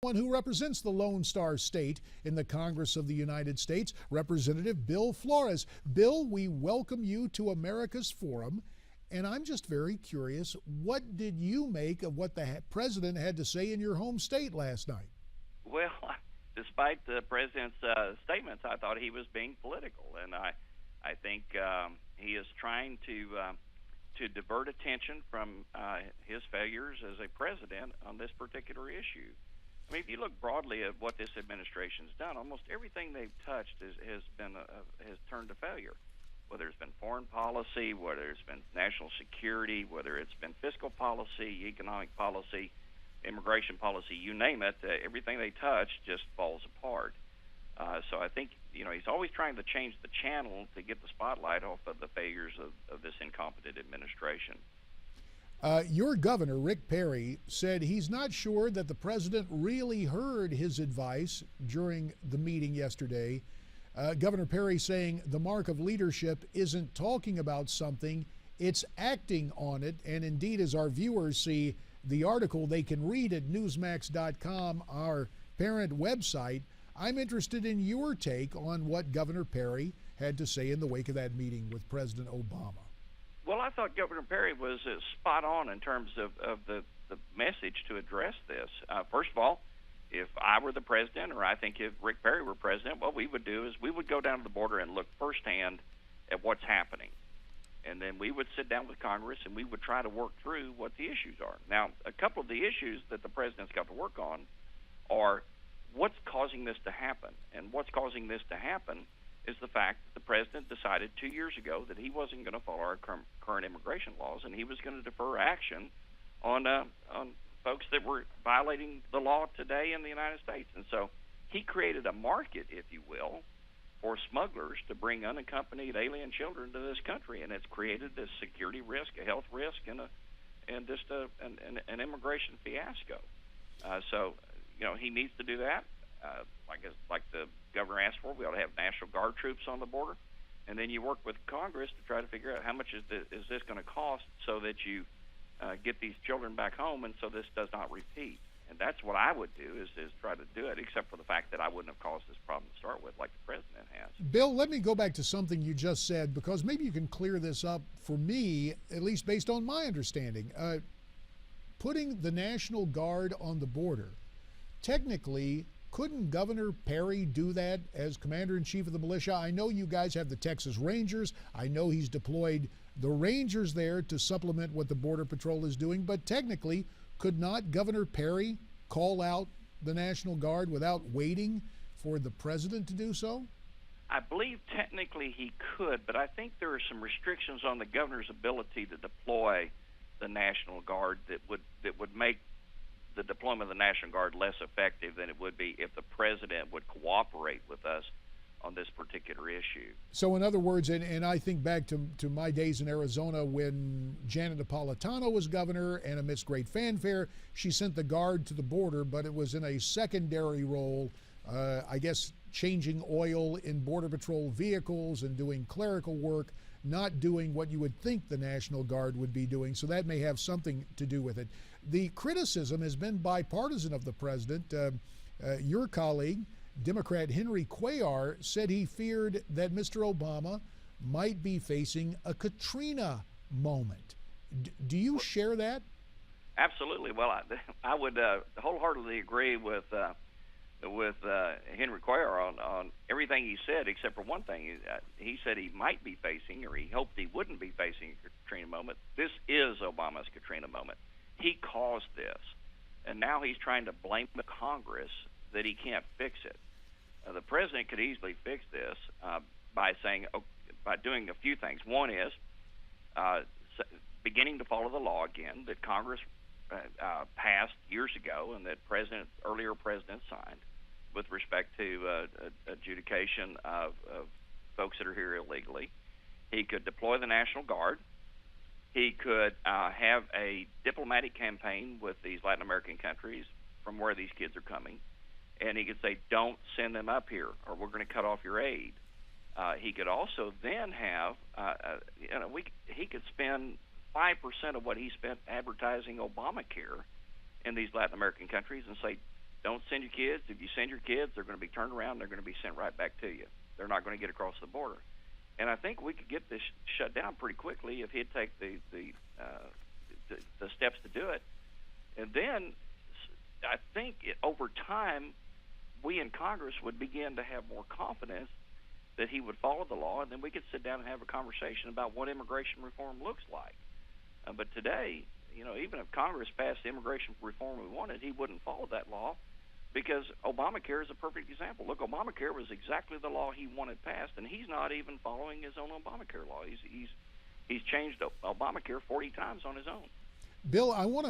One who represents the Lone Star State in the Congress of the United States, Representative Bill Flores. Bill, we welcome you to America's Forum, and I'm just very curious, what did you make of what the president had to say in your home state last night? Well, despite the president's statements, I thought he was being political, and I think he is trying to divert attention from his failures as a president on this particular issue. I mean, if you look broadly at what this administration's done, almost everything they've touched has turned to failure. Whether it's been foreign policy, whether it's been national security, whether it's been fiscal policy, economic policy, immigration policy, you name it, everything they touch just falls apart. So I think, he's always trying to change the channel to get the spotlight off of the failures of this incompetent administration. Your governor, Rick Perry, said he's not sure that the president really heard his advice during the meeting yesterday. Governor Perry saying the mark of leadership isn't talking about something, it's acting on it. And indeed, as our viewers see the article, they can read at newsmax.com, our parent website. I'm interested in your take on what Governor Perry had to say in the wake of that meeting with President Obama. Well, I thought Governor Perry was spot on in terms of the message to address this. First of all, if I were the president, or I think if Rick Perry were president, what we would do is we would go down to the border and look firsthand at what's happening. And then we would sit down with Congress and we would try to work through what the issues are. Now, a couple of the issues that the president's got to work on are what's causing this to happen. And what's causing this to happen is the fact that the president decided 2 years ago that he wasn't going to follow our current immigration laws, and he was going to defer action on folks that were violating the law today in the United States. And so he created a market, if you will, for smugglers to bring unaccompanied alien children to this country, and it's created this security risk, a health risk, and just an immigration fiasco. So he needs to do that. Like the governor asked for, we ought to have National Guard troops on the border, and then you work with Congress to try to figure out how much is this going to cost so that you get these children back home, and so this does not repeat. And that's what I would do is try to do it, except for the fact that I wouldn't have caused this problem to start with like the president has. Bill, let me go back to something you just said, because maybe you can clear this up for me, at least based on my understanding. Putting the National Guard on the border, technically, couldn't Governor Perry do that as commander-in-chief of the militia? I know you guys have the Texas Rangers. I know he's deployed the Rangers there to supplement what the Border Patrol is doing. But technically, could not Governor Perry call out the National Guard without waiting for the president to do so? I believe technically he could, but I think there are some restrictions on the governor's ability to deploy the National Guard that would make the deployment of the National Guard less effective than it would be if the president would cooperate with us on this particular issue. So in other words, and I think back to my days in Arizona when Janet Napolitano was governor, and amidst great fanfare, she sent the Guard to the border, but it was in a secondary role, I guess changing oil in Border Patrol vehicles and doing clerical work, not doing what you would think the National Guard would be doing. So that may have something to do with it. The criticism has been bipartisan of the president. Your colleague, Democrat Henry Cuellar, said he feared that Mr. Obama might be facing a Katrina moment. Do you share that? Absolutely. Well, I would wholeheartedly agree with Henry Cuellar on everything he said, except for one thing. He said he might be facing, or he hoped he wouldn't be facing a Katrina moment. This is Obama's Katrina moment. He caused this, and now he's trying to blame the Congress that he can't fix it. The president could easily fix this by doing a few things. One is beginning to follow the law again that Congress passed years ago and that earlier presidents signed with respect to adjudication of folks that are here illegally. He could deploy the National Guard. He could have a diplomatic campaign with these Latin American countries from where these kids are coming. And he could say, don't send them up here, or we're going to cut off your aid. He could also then have, he could spend 5% of what he spent advertising Obamacare in these Latin American countries and say, Don't send your kids. If you send your kids, they're going to be turned around. They're going to be sent right back to you. They're not going to get across the border. And I think we could get this shut down pretty quickly if he'd take the steps to do it. And then I think over time, we in Congress would begin to have more confidence that he would follow the law, and then we could sit down and have a conversation about what immigration reform looks like. But today, even if Congress passed the immigration reform we wanted, he wouldn't follow that law because Obamacare is a perfect example. Look, Obamacare was exactly the law he wanted passed, and he's not even following his own Obamacare law. He's changed Obamacare 40 times on his own. Bill, I want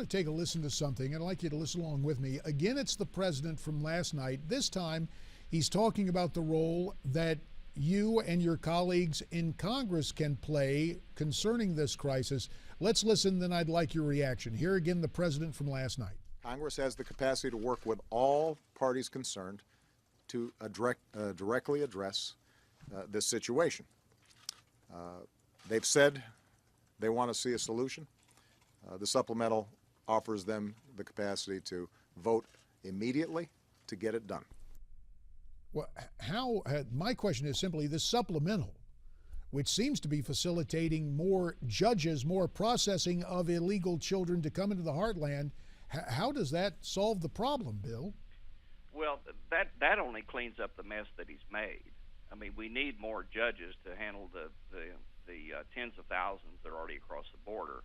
to take a listen to something, and I'd like you to listen along with me. Again, it's the president from last night. This time, he's talking about the role that you and your colleagues in Congress can play concerning this crisis. Let's listen, then I'd like your reaction. Here again, the president from last night. Congress has the capacity to work with all parties concerned to directly address this situation. They've said they want to see a solution. The supplemental offers them the capacity to vote immediately to get it done. Well, my question is simply this supplemental, which seems to be facilitating more judges, more processing of illegal children to come into the heartland. How does that solve the problem, Bill? Well, that only cleans up the mess that he's made. I mean, we need more judges to handle the tens of thousands that are already across the border.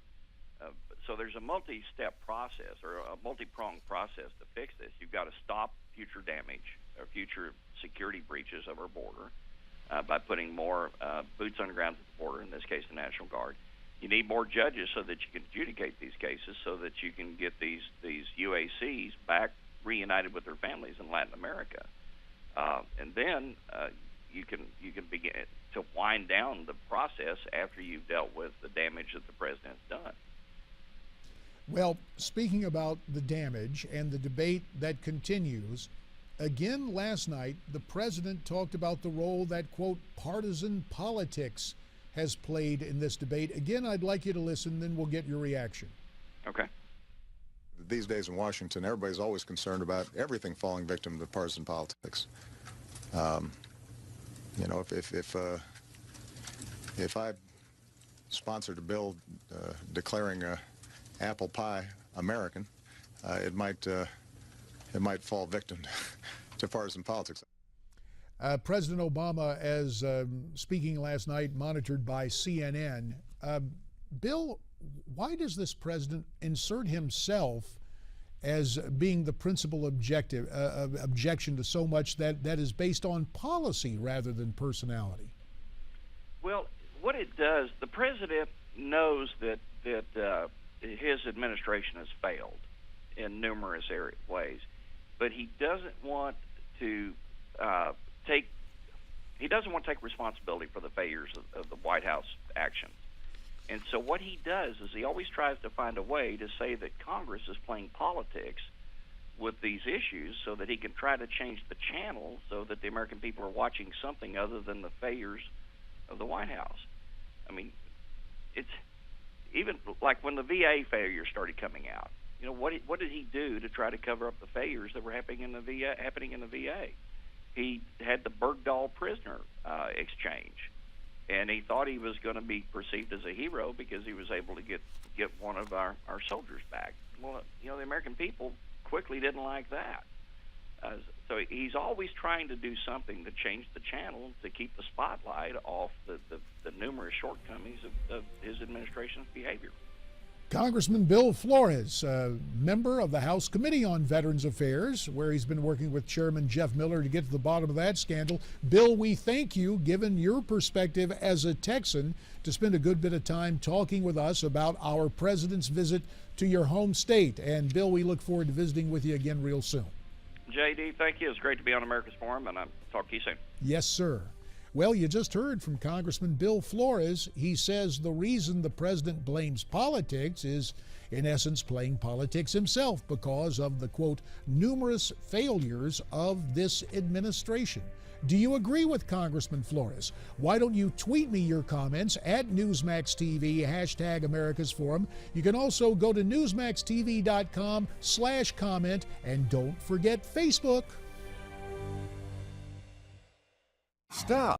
So there's a multi-step process or a multi-pronged process to fix this. You've got to stop future damage or future security breaches of our border by putting more boots on the ground at the border, in this case the National Guard. You need more judges so that you can adjudicate these cases so that you can get these UACs back reunited with their families in Latin America. And then you can begin to wind down the process after you've dealt with the damage that the president's done. Well, speaking about the damage and the debate that continues, again last night, the president talked about the role that, quote, partisan politics has played in this debate. Again, I'd like you to listen, then we'll get your reaction. Okay. These days in Washington, everybody's always concerned about everything falling victim to partisan politics. If I sponsored a bill declaring apple pie American, it might fall victim to partisan politics. President Obama, as speaking last night, monitored by CNN. Bill, why does this president insert himself as being the principal objection to so much that is based on policy rather than personality? Well, what it does, the president knows that his administration has failed in numerous ways, but he doesn't want to take responsibility for the failures of the White House actions. And so what he does is he always tries to find a way to say that Congress is playing politics with these issues so that he can try to change the channel so that the American people are watching something other than the failures of the White House. I mean, it's even like when the VA failures started coming out. What did he do to try to cover up the failures that were happening in the VA? He had the Bergdahl prisoner exchange, and he thought he was going to be perceived as a hero because he was able to get one of our soldiers back. Well, the American people quickly didn't like that. So he's always trying to do something to change the channel to keep the spotlight off the numerous shortcomings of his administration's behavior. Congressman Bill Flores, a member of the House Committee on Veterans Affairs, where he's been working with Chairman Jeff Miller to get to the bottom of that scandal. Bill, we thank you, given your perspective as a Texan, to spend a good bit of time talking with us about our president's visit to your home state. And Bill, we look forward to visiting with you again real soon. JD, thank you. It's great to be on America's Forum, and I'll talk to you soon. Yes, sir. Well, you just heard from Congressman Bill Flores. He says the reason the president blames politics is, in essence, playing politics himself because of the, quote, numerous failures of this administration. Do you agree with Congressman Flores? Why don't you tweet me your comments at NewsmaxTV, hashtag America's Forum. You can also go to NewsmaxTV.com/comment, and don't forget Facebook. Stop.